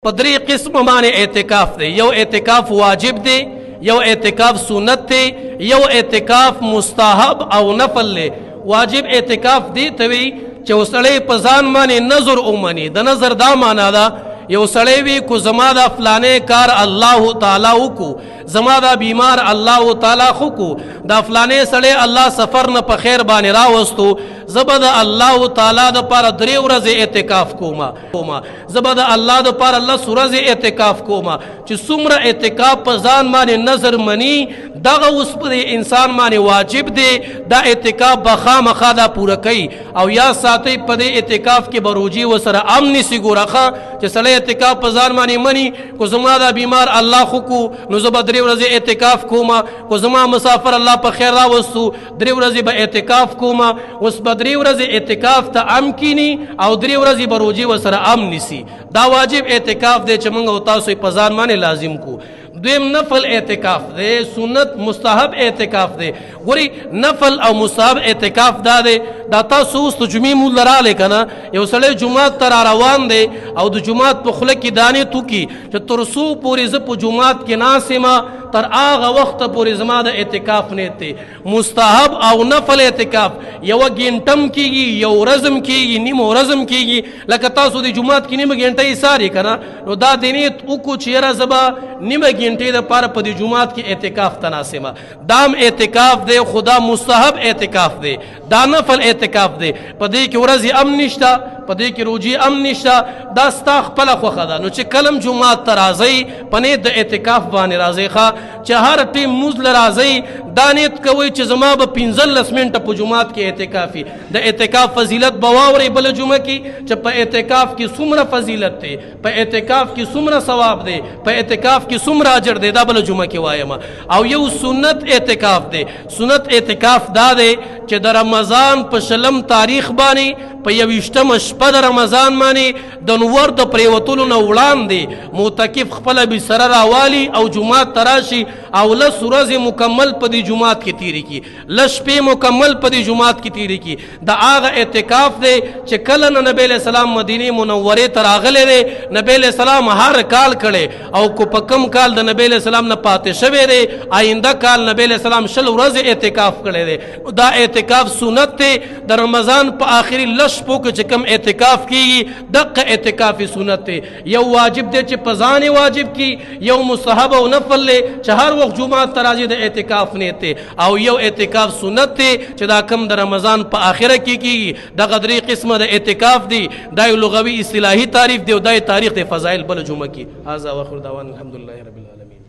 پدری قسم باندې اعتکاف دی. یو اعتکاف واجب دی، یو اعتکاف سنت دی، یو اعتکاف مستحب او نفل دی. واجب اعتکاف دی ته وی چې وسړی په ځان باندې نظر اومني. د نظر دا معنا ده یو سړی وی کو زما دا فلانه کار الله تعالی وکو، زما دا بیمار الله تعالی خو کو، دا فلانه سړی الله سفر نه په خیر باندې راوستو، زبد الله تعالی د پر درې ورځې اعتکاف کوما، زبد الله د پر الله سورځ اعتکاف کوما. چې څومره اعتکاف په ځان باندې نظر منی دغه اوس په انسان باندې واجب دی. دا اعتکاف بخامخا دا پوره کوي او یا ساتي په دې اعتکاف کې بروجي وسره امن سي ګورخه چې سړی اعتکاف په ځان باندې منی کو زما دا بیمار الله خو کو نو زبد درې ورځې اعتکاف کوما، کو زما مسافر الله په خیر راوستو درې ورځې به اعتکاف کوما. اوس درې ورځې اعتکاف ته ام کینی او درې ورځې بروجي وسره ام نسی. دا واجب اعتکاف دی چې موږ او تاسو په ځان باندې لازم کو. دویم نفل اعتکاف دی، سنت مستحب اعتکاف دی. ګوري نفل او مستحب اعتکاف دا دی دا تاسو اوس ته جمعې مول راغلی که نه، یو سړی جومات ته را روان دی او د جومات په خوله کې دانې توکي چې تر څو پورې زه په جومات کې ناست یم تر هغه وخته پورې زما د اعتکاف نیت دی. مستحب او نفل اعتکاف یوه ګینټم کېږي، یو ورځم کېږي، نیمه ورځم کېږي. لکه تاسو د جومات کې نیمه ګینټه یې ساري که نه، نو دا د نیت وکړو چې یاره زه به نیمه ګینټې دپاره په دې جومات کې اعتکاف ته ناست یم. دام اعتکاف دی خو دا مستحب اعتکاف دی، دا نفل اعتکاف دی. په دې کې ورځې ام نشته، په دې کې روجي ام نشته، دا ستا خپله خوښه ده. نو چې کلم جومات ته راځئ په نیت د اعتکاف باندې راځئ ښه، چې هر ټیم مونځ له راځئ دا نیت کوئ چې زما به 15 منټه په جومات کې اعتکافي. د اعتکاف فضیلت به واورئ بله جمعه کې چې په اعتکاف کې څومره فضیلت دی، په اعتکاف کې څومره ثواب دی، په اعتکاف کې څومره اجر دی، دا بله جمعه کې وایم. او یو سنت اعتکاف دی. سنت اعتکاف دا دی چې د رمضان په 20 تاریخ باندې په 21 شپه د رمضان باندې د نور د پریوتلو نه وړاندې معتکف خپله به سره راوالي او جومات ته راشي او 10 ورځې مکمل په دې جومات کې تیرې کړي، 10 شپې مکمل په دې جومات کې تیرې کړي. د هغه اعتکاف دی چې کله نه نبی علیہ السلام مدینې منورې ته راغلی دی، نبی علیہ السلام هر کال کړی او کو په کم کال د نبی علیہ السلام نه پاتې شوی دی، آینده کال نبی علیہ السلام 20 ورځې اعتکاف کړی دی. دا اعتکاف سنت دی. د رمضان په آخري شپو کې چې کوم اعتکاف کیږي دغه اعتکاف سنت دی. یو واجب دی چې په ځان واجب کی، یو مستحب او نفل دی چې هر وخت جمعات ته راځي د اعتکاف نیت دی، او یو اعتکاف سنت دی چې دا کم د رمضان په آخره کې کیږي. دغه درې قسمه د اعتکاف دی. دا یو لغوي اصطلاحي تعریف دی او دا تاریخ د فضایل بل جمعه کې. هذا واخر دعوانا الحمدلله رب العالمین.